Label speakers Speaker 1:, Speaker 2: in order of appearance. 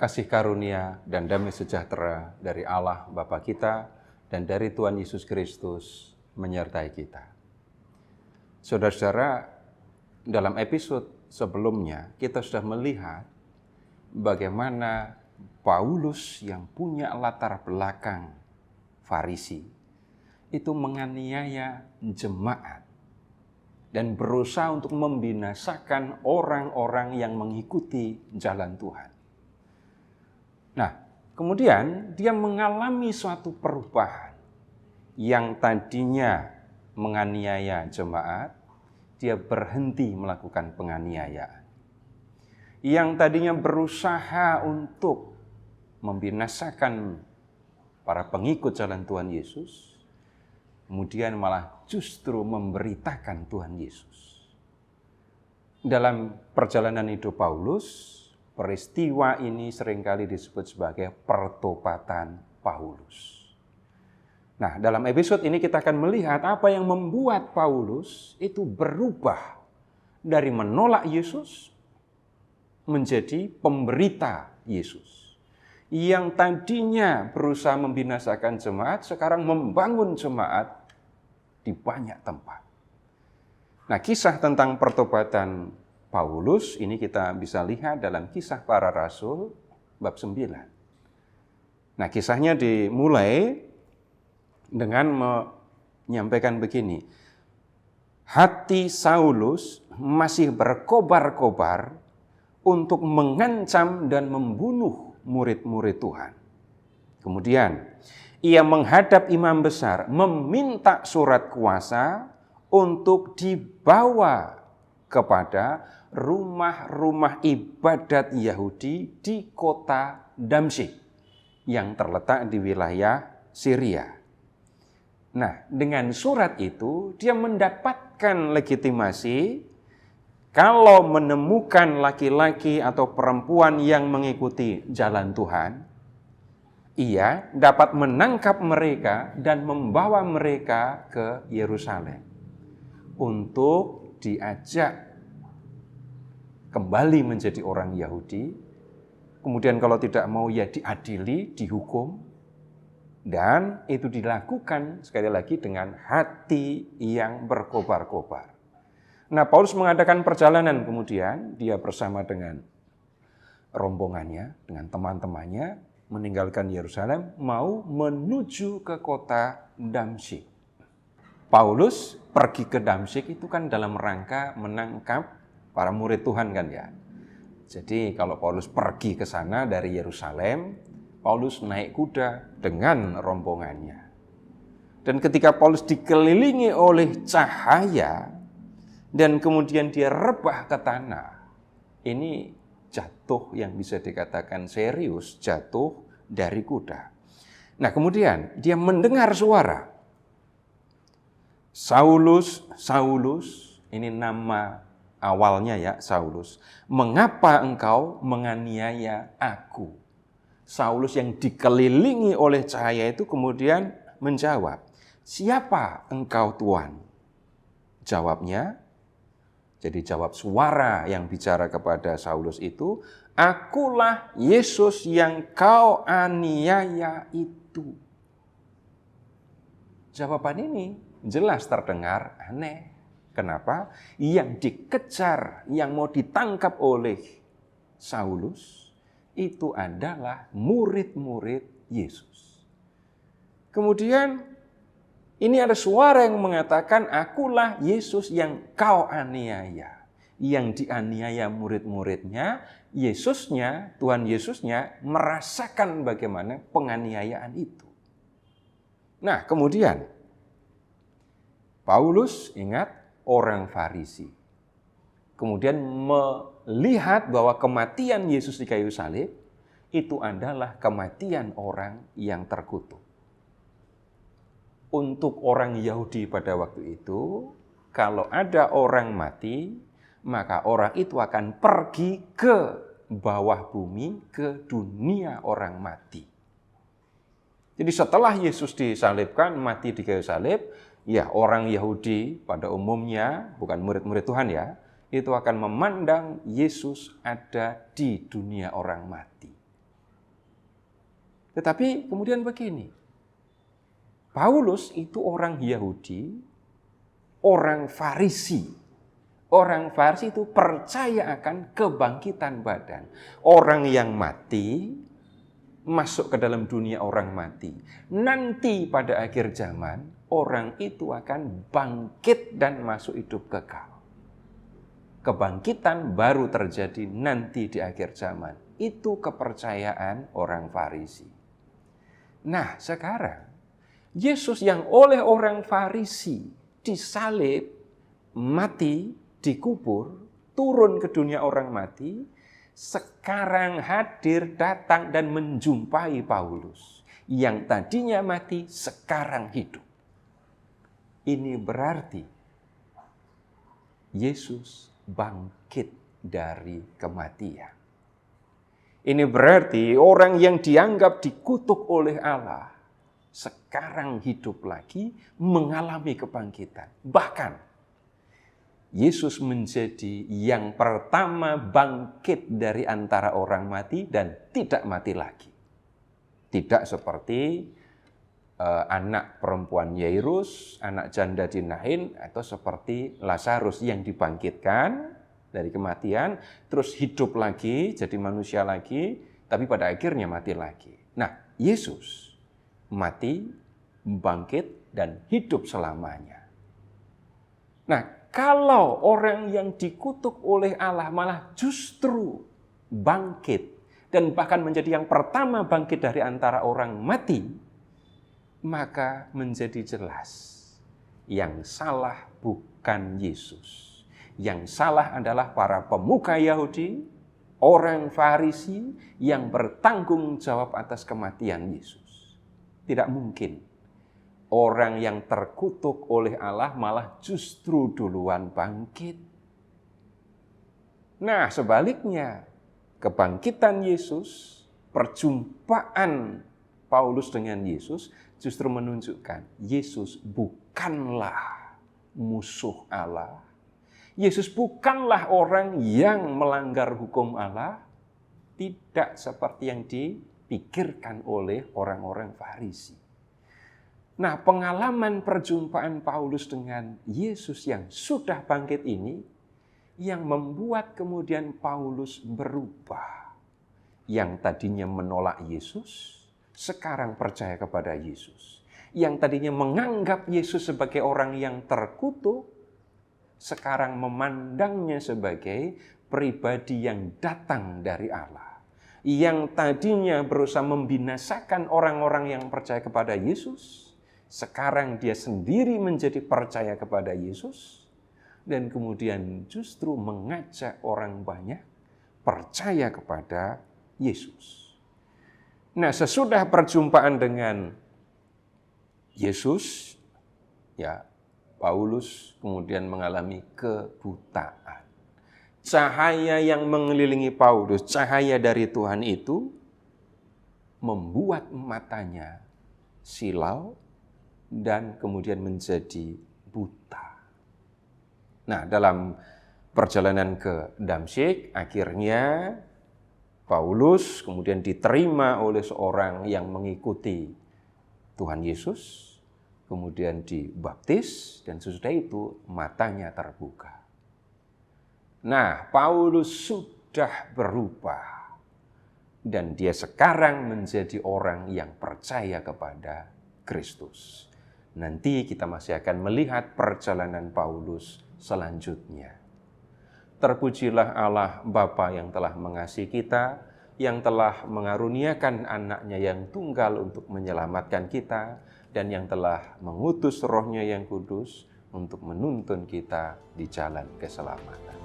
Speaker 1: Kasih karunia dan damai sejahtera dari Allah Bapa kita dan dari Tuhan Yesus Kristus menyertai kita. Saudara-saudara, dalam episode sebelumnya kita sudah melihat bagaimana Paulus yang punya latar belakang Farisi itu menganiaya jemaat dan berusaha untuk membinasakan orang-orang yang mengikuti jalan Tuhan. Nah, kemudian dia mengalami suatu perubahan yang tadinya menganiaya jemaat, dia berhenti melakukan penganiayaan. Yang tadinya berusaha untuk membinasakan para pengikut jalan Tuhan Yesus, kemudian malah justru memberitakan Tuhan Yesus. Dalam perjalanan hidup Paulus, peristiwa ini seringkali disebut sebagai pertobatan Paulus. Nah, dalam episode ini kita akan melihat apa yang membuat Paulus itu berubah dari menolak Yesus menjadi pemberita Yesus. Yang tadinya berusaha membinasakan jemaat, sekarang membangun jemaat di banyak tempat. Nah, kisah tentang pertobatan Paulus ini kita bisa lihat dalam Kisah Para Rasul bab 9. Nah, kisahnya dimulai dengan menyampaikan begini. Hati Saulus masih berkobar-kobar untuk mengancam dan membunuh murid-murid Tuhan. Kemudian ia menghadap imam besar meminta surat kuasa untuk dibawa kepada rumah-rumah ibadat Yahudi di kota Damsyik yang terletak di wilayah Syria. Nah, dengan surat itu dia mendapatkan legitimasi kalau menemukan laki-laki atau perempuan yang mengikuti jalan Tuhan, ia dapat menangkap mereka dan membawa mereka ke Yerusalem untuk diajak kembali menjadi orang Yahudi, kemudian kalau tidak mau ya diadili, dihukum, dan itu dilakukan sekali lagi dengan hati yang berkobar-kobar. Nah, Paulus mengadakan perjalanan, kemudian dia bersama dengan rombongannya, dengan teman-temannya, meninggalkan Yerusalem, mau menuju ke kota Damsyik. Paulus pergi ke Damsyik itu kan dalam rangka menangkap para murid Tuhan kan ya. Jadi kalau Paulus pergi ke sana dari Yerusalem, Paulus naik kuda dengan rombongannya. Dan ketika Paulus dikelilingi oleh cahaya dan kemudian dia rebah ke tanah, ini jatuh yang bisa dikatakan serius, jatuh dari kuda. Nah, kemudian dia mendengar suara. Saulus, Saulus, ini nama awalnya ya, Saulus. Mengapa engkau menganiaya aku? Saulus yang dikelilingi oleh cahaya itu kemudian menjawab, siapa engkau Tuhan? Jawabnya, jadi jawab suara yang bicara kepada Saulus itu, akulah Yesus yang kau aniaya itu. Jawaban ini jelas terdengar aneh. Kenapa? Yang dikejar, yang mau ditangkap oleh Saulus, itu adalah murid-murid Yesus. Kemudian, ini ada suara yang mengatakan, akulah Yesus yang kau aniaya. Yang dianiaya murid-muridnya, Yesusnya, Tuhan Yesusnya, merasakan bagaimana penganiayaan itu. Nah, kemudian, Paulus ingat, orang Farisi. Kemudian melihat bahwa kematian Yesus di kayu salib itu adalah kematian orang yang terkutuk. Untuk orang Yahudi pada waktu itu, kalau ada orang mati, maka orang itu akan pergi ke bawah bumi, ke dunia orang mati. Jadi setelah Yesus disalibkan, mati di kayu salib, ya, orang Yahudi pada umumnya, bukan murid-murid Tuhan ya, itu akan memandang Yesus ada di dunia orang mati. Tetapi kemudian begini, Paulus itu orang Yahudi, orang Farisi. Orang Farisi itu percaya akan kebangkitan badan. Orang yang mati masuk ke dalam dunia orang mati. Nanti pada akhir zaman, orang itu akan bangkit dan masuk hidup kekal. Kebangkitan baru terjadi nanti di akhir zaman. Itu kepercayaan orang Farisi. Nah, sekarang Yesus yang oleh orang Farisi disalib, mati, dikubur, turun ke dunia orang mati, sekarang hadir, datang dan menjumpai Paulus. Yang tadinya mati, sekarang hidup. Ini berarti Yesus bangkit dari kematian. Ini berarti orang yang dianggap dikutuk oleh Allah, sekarang hidup lagi, mengalami kebangkitan. Bahkan Yesus menjadi yang pertama bangkit dari antara orang mati dan tidak mati lagi. Tidak seperti anak perempuan Yairus, anak janda di Nain, atau seperti Lazarus yang dibangkitkan dari kematian, terus hidup lagi, jadi manusia lagi, tapi pada akhirnya mati lagi. Nah, Yesus mati, bangkit, dan hidup selamanya. Nah, kalau orang yang dikutuk oleh Allah malah justru bangkit dan bahkan menjadi yang pertama bangkit dari antara orang mati, maka menjadi jelas yang salah bukan Yesus. Yang salah adalah para pemuka Yahudi, orang Farisi yang bertanggung jawab atas kematian Yesus. Tidak mungkin orang yang terkutuk oleh Allah malah justru duluan bangkit. Nah, sebaliknya, kebangkitan Yesus, perjumpaan Paulus dengan Yesus justru menunjukkan Yesus bukanlah musuh Allah. Yesus bukanlah orang yang melanggar hukum Allah, tidak seperti yang dipikirkan oleh orang-orang Farisi. Nah, pengalaman perjumpaan Paulus dengan Yesus yang sudah bangkit ini, yang membuat kemudian Paulus berubah. Yang tadinya menolak Yesus, sekarang percaya kepada Yesus. Yang tadinya menganggap Yesus sebagai orang yang terkutuk, sekarang memandangnya sebagai pribadi yang datang dari Allah. Yang tadinya berusaha membinasakan orang-orang yang percaya kepada Yesus, sekarang dia sendiri menjadi percaya kepada Yesus, dan kemudian justru mengajak orang banyak percaya kepada Yesus. Nah, sesudah perjumpaan dengan Yesus, ya, Paulus kemudian mengalami kebutaan. Cahaya yang mengelilingi Paulus, cahaya dari Tuhan itu, membuat matanya silau, dan kemudian menjadi buta. Nah, dalam perjalanan ke Damsyik, akhirnya Paulus kemudian diterima oleh seorang yang mengikuti Tuhan Yesus, kemudian dibaptis, dan sesudah itu matanya terbuka. Nah, Paulus sudah berubah, dan dia sekarang menjadi orang yang percaya kepada Kristus. Nanti kita masih akan melihat perjalanan Paulus selanjutnya. Terpujilah Allah Bapa yang telah mengasihi kita, yang telah mengaruniakan anaknya yang tunggal untuk menyelamatkan kita, dan yang telah mengutus Roh-Nya yang kudus untuk menuntun kita di jalan keselamatan.